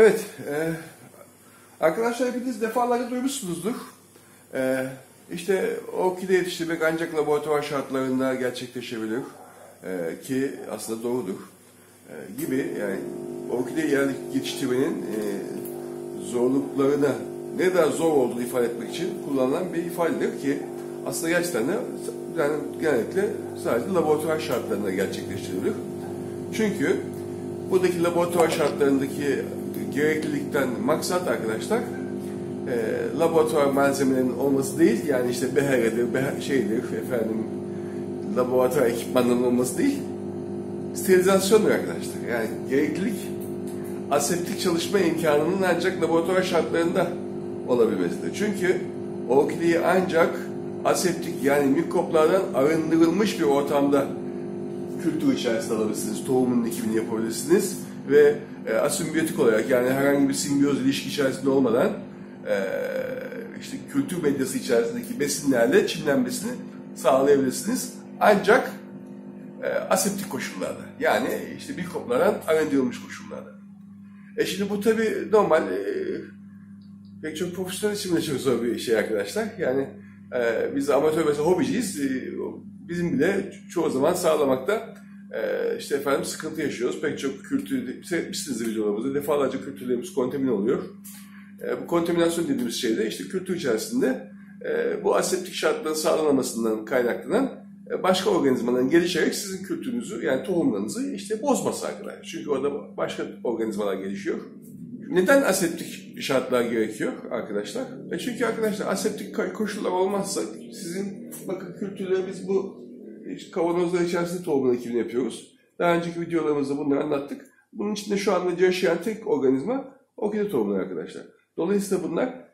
Evet, arkadaşlar hepiniz defalarca duymuşsunuzdur. İşte orkide yetiştirmek ancak laboratuvar şartlarında gerçekleşebilir ki aslında doğrudur gibi yani orkide yetiştirmenin zorluklarına ne kadar zor olduğunu ifade etmek için kullanılan bir ifadedir ki aslında gerçekten de yani genellikle sadece laboratuvar şartlarında gerçekleştirilir. Çünkü buradaki laboratuvar şartlarındaki gereklilikten maksat arkadaşlar laboratuvar malzemelerinin olması değil, yani işte beheredir, laboratuvar ekipmanlarının olması değil, sterilizasyondur arkadaşlar. Yani gereklilik aseptik çalışma imkanının ancak laboratuvar şartlarında olabilmesidir. Çünkü orkideyi ancak aseptik yani mikroplardan arındırılmış bir ortamda kültür içerisinde alabilirsiniz, tohumun dikimini yapabilirsiniz ve asimbiyotik olarak yani herhangi bir simbiyoz ilişki içerisinde olmadan işte kültür medyası içerisindeki besinlerle çimlenmesini sağlayabilirsiniz. Ancak aseptik koşullarda yani işte mikroplardan arındırılmış koşullarda. Şimdi bu tabi normal pek çok profesyonel için de çok zor bir şey arkadaşlar. Yani biz amatör mesela hobiciyiz. Bizim bile çoğu zaman sağlamakta işte efendim sıkıntı yaşıyoruz. Pek çok kültür, seyretmişsiniz videolarımızda defalarca kültürlerimiz kontamine oluyor. Bu kontaminasyon dediğimiz şey de işte kültür içerisinde bu aseptik şartların sağlanamamasından kaynaklanan başka organizmaların gelişerek sizin kültürünüzü yani tohumlarınızı işte bozması arkadaşlar. Çünkü orada başka organizmalar gelişiyor. Neden aseptik şartlar gerekiyor arkadaşlar? Çünkü arkadaşlar aseptik koşullar olmazsa sizin bakın kültürleri biz bu kavanozlar içerisinde tohumun ekimini yapıyoruz. Daha önceki videolarımızda bunları anlattık. Bunun içinde şu anda yaşayan tek organizma orkide tohumları arkadaşlar. Dolayısıyla bunlar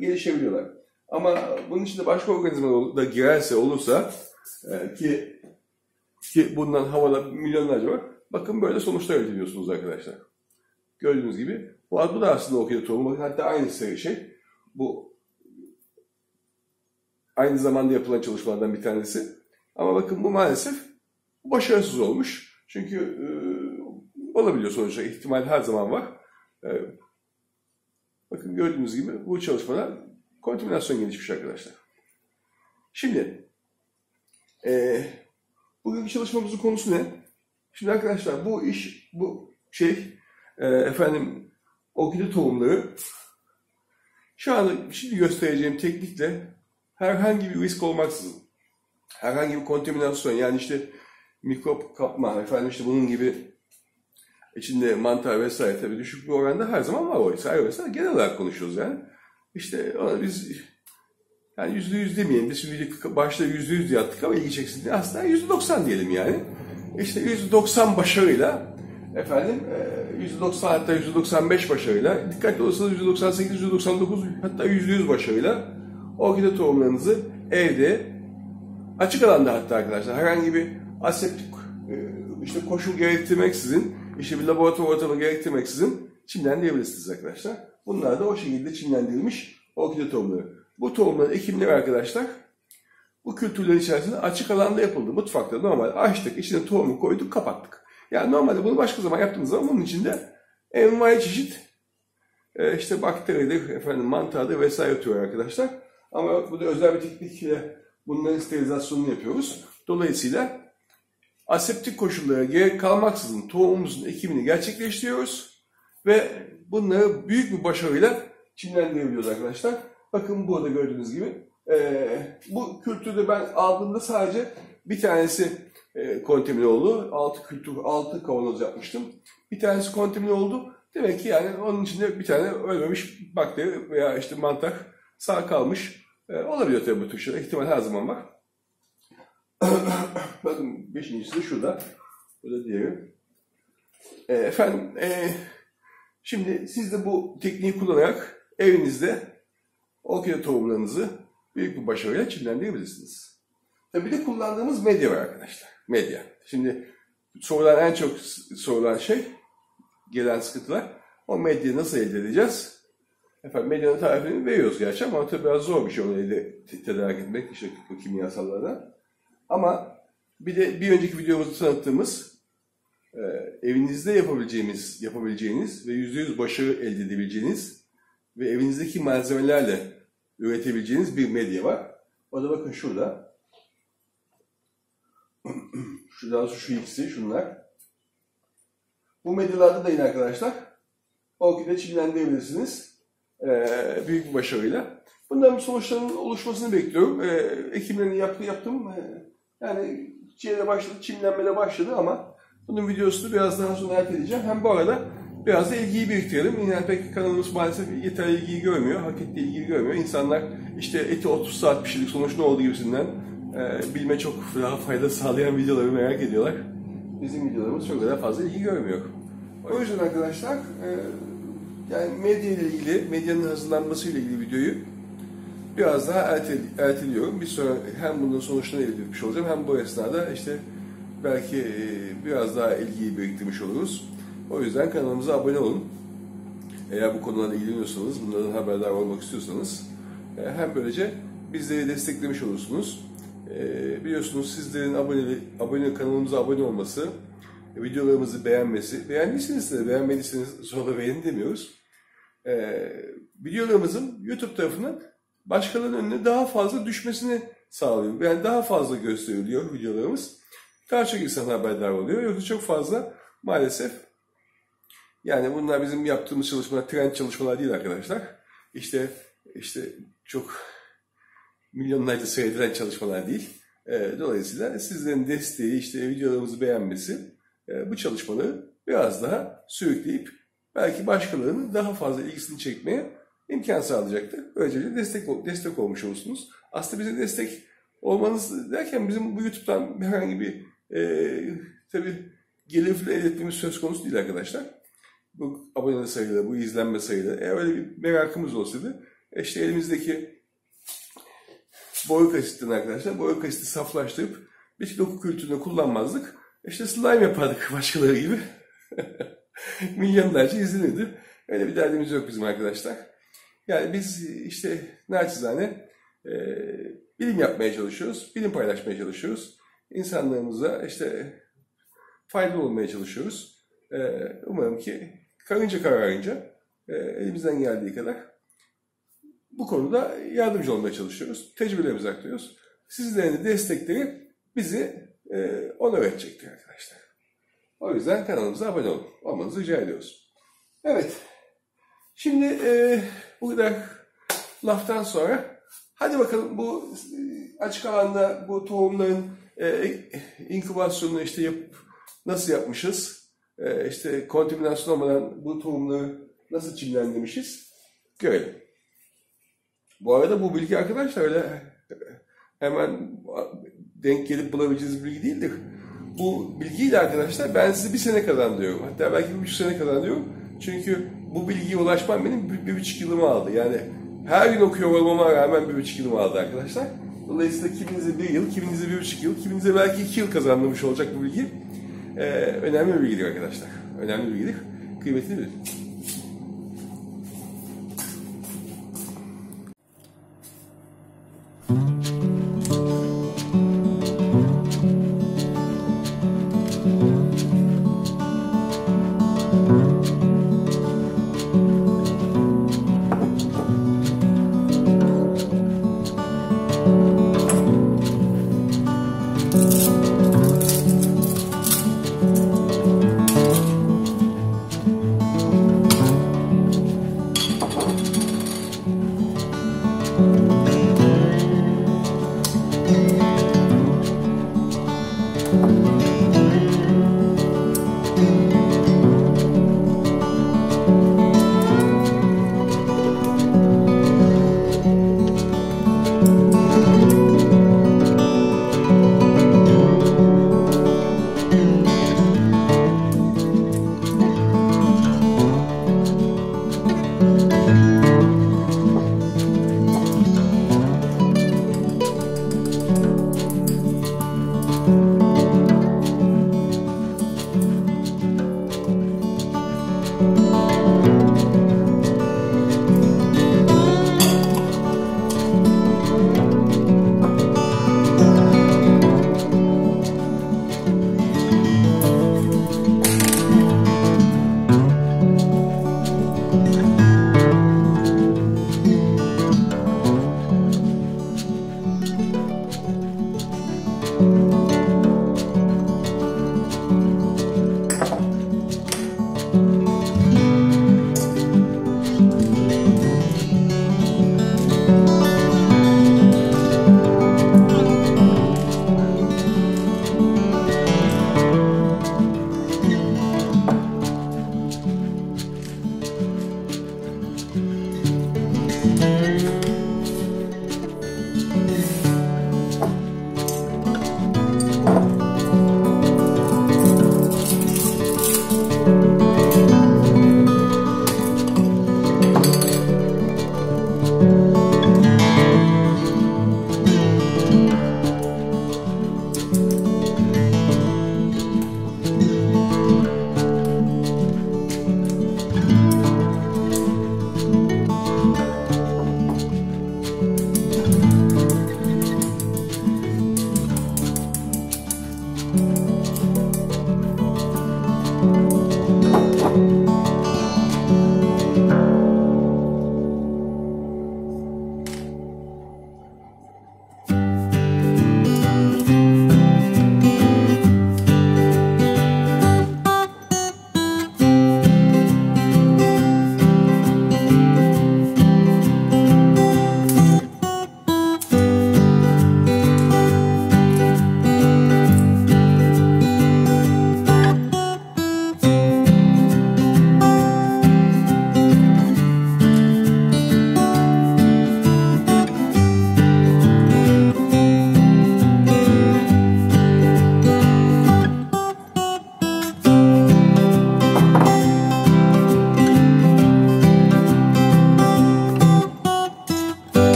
gelişebiliyorlar. Ama bunun içinde başka organizmalar da girerse olursa ki bundan havada milyonlarca var. Bakın böyle sonuçlar elde ediyorsunuz arkadaşlar. Gördüğünüz gibi bu da aslında orkide tohumu. Hatta aynı şey. Bu aynı zamanda yapılan çalışmalardan bir tanesi. Ama bakın bu maalesef başarısız olmuş. Çünkü olabiliyor sonuçta. İhtimal her zaman var. Bakın gördüğünüz gibi bu çalışmalar kontaminasyon gelişmiş arkadaşlar. Şimdi bugünkü çalışmamızın konusu ne? Şimdi arkadaşlar bu orkide tohumları şimdi göstereceğim teknikle herhangi bir risk olmaksızın herhangi bir kontaminasyon yani işte mikrop kapma işte bunun gibi içinde mantar vesaire tabii düşük bir oranda her zaman var o vesaire genel olarak konuşuyoruz yani. İşte biz yani %100 demeyelim. Biz şimdi başta %100 diye attık ama ilgi çeksin diye aslında %90 diyelim yani. İşte %90 başarıyla %90 hatta %95 başarıyla dikkatli olursanız %98, %99 hatta %100 başarıyla orkide tohumlarınızı evde açık alanda hatta arkadaşlar herhangi bir aseptik işte koşul gerektirmeksizin işte bir laboratuvar ortamı gerektirmeksizin çimlendirebilirsiniz arkadaşlar. Bunlar da o şekilde çimlendirilmiş orkide tohumları. Bu tohumların ekimleri arkadaşlar bu kültürlerin içerisinde açık alanda yapıldı. Mutfakta normal açtık, içine tohumu koyduk, kapattık. Yani normalde bunu başka zaman yaptığınız zaman bunun içinde envai çeşit işte bakteridir, mantardır vesaire atıyor arkadaşlar. Ama bu da özel bir teknikle bunların sterilizasyonunu yapıyoruz. Dolayısıyla aseptik koşullara gerek kalmaksızın tohumumuzun ekimini gerçekleştiriyoruz ve bunları büyük bir başarıyla çimlendirebiliyoruz arkadaşlar. Bakın burada gördüğünüz gibi bu kültürde ben aldığımda sadece bir tanesi kontamine oldu. 6 kavanoz yapmıştım. Bir tanesi kontamine oldu. Demek ki yani onun içinde bir tane ölmemiş bakteri veya işte mantar sağ kalmış. Olabiliyor tabii bu tür şeyler. İhtimal her zaman var. Bakın beşincisi de şurada. Bu da diğeri. Şimdi siz de bu tekniği kullanarak evinizde orkide tohumlarınızı büyük bir başarıyla çimlendirebilirsiniz. Tabii bir de kullandığımız medya var arkadaşlar. Medya. Şimdi en çok sorulan şey, gelen sıkıntılar, o medyayı nasıl elde edeceğiz? Medyanın tarifini veriyoruz gerçi ama tabii biraz zor bir şey onu tedarik etmek, işte kimyasallardan. Ama bir de bir önceki videomuzda tanıttığımız evinizde yapabileceğiniz ve %100 başarı elde edebileceğiniz ve evinizdeki malzemelerle üretebileceğiniz bir medya var. O da bakın şurada. Şu ikisi, şunlar. Bu medyalarda da yine arkadaşlar orkide çimlendirebilirsiniz. Büyük bir başarıyla. Bunların sonuçlarının oluşmasını bekliyorum. Ekimlerini yaptım. Yani çimlenmeye başladı ama bunun videosunu biraz daha sonra erteleyeceğim. Hem bu arada biraz da ilgiyi biriktirelim. Yani pek kanalımız maalesef yeterli ilgiyi görmüyor, hak ettiği ilgiyi görmüyor. İnsanlar işte eti 30 saat pişirdik, sonuç ne oldu gibisinden bilme çok daha fayda sağlayan videoları merak ediyorlar. Bizim videolarımız çok daha fazla ilgi görmüyor. O yüzden arkadaşlar yani medya ile ilgili, medyanın hazırlanması ile ilgili videoyu biraz daha erteliyorum. Bir sonra hem bunun sonuçlarını elde etmiş olacağım, hem bu esnada işte belki biraz daha ilgiyi biriktirmiş oluruz. O yüzden kanalımıza abone olun. Eğer bu konularla ilgileniyorsanız, bunlardan haberdar olmak istiyorsanız hem böylece bizleri desteklemiş olursunuz. Biliyorsunuz sizlerin kanalımıza abone olması, videolarımızı beğenmesi, beğendiyseniz de beğenmediyseniz sonra beğenin demiyoruz. Videolarımızın YouTube tarafından başkalarının önüne daha fazla düşmesini sağlıyor. Yani daha fazla gösteriliyor videolarımız. Daha çok insan haberdar oluyor. Yoksa çok fazla maalesef, yani bunlar bizim yaptığımız çalışmalar, trend çalışmalar değil arkadaşlar. İşte çok milyonlarca seyredilen çalışmalar değil. Dolayısıyla sizlerin desteği, işte videolarımızı beğenmesi bu çalışmaları biraz daha sürükleyip belki başkalarının daha fazla ilgisini çekmeye imkan sağlayacaktır. Böylece destek olmuş olursunuz. Aslında bize destek olmanız derken bizim bu YouTube'dan herhangi bir tabii gelir elde ettiğimiz söz konusu değil arkadaşlar. Bu abone sayıları, bu izlenme sayıları. Eğer öyle bir merakımız olsaydı işte elimizdeki boya kasitten arkadaşlar, boya kaseti saflaştırıp bir doku kültürünü kullanmazdık. İşte slime yapardık başkaları gibi. Milyonlarca izlenirdi. Öyle bir derdimiz yok bizim arkadaşlar. Yani biz işte naçizane bilim yapmaya çalışıyoruz, bilim paylaşmaya çalışıyoruz. İnsanlarımıza işte faydalı olmaya çalışıyoruz. Umarım ki karınca kararınca elimizden geldiği kadar bu konuda yardımcı olmaya çalışıyoruz. Tecrübelerimizi aktarıyoruz. Sizlerin de destekleri bizi ona öğretecektir arkadaşlar. O yüzden kanalımıza abone olmanızı rica ediyoruz. Evet. Şimdi bu kadar laftan sonra hadi bakalım bu açık alanda bu tohumların inkübasyonunu işte nasıl yapmışız? İşte kontaminasyon olmadan bu tohumları nasıl çimlendirmişiz? Görelim. Bu arada bu bilgi arkadaşlar öyle hemen denk gelip bulabileceğiniz bilgi değildir. Bu bilgiyi de arkadaşlar ben size 1 sene kazandırıyorum. Hatta belki 1,5 sene kazandırıyorum. Çünkü bu bilgiye ulaşmam benim 1,5 yılımı aldı. Yani her gün okuyor olmama rağmen 1,5 yılımı aldı arkadaşlar. Dolayısıyla kiminize 1 yıl, kiminize 1,5 yıl, kiminize belki 2 yıl kazandırmış olacak bu bilgi. Önemli bir bilgidir arkadaşlar. Önemli bir bilgidir. Kıymetli bilin.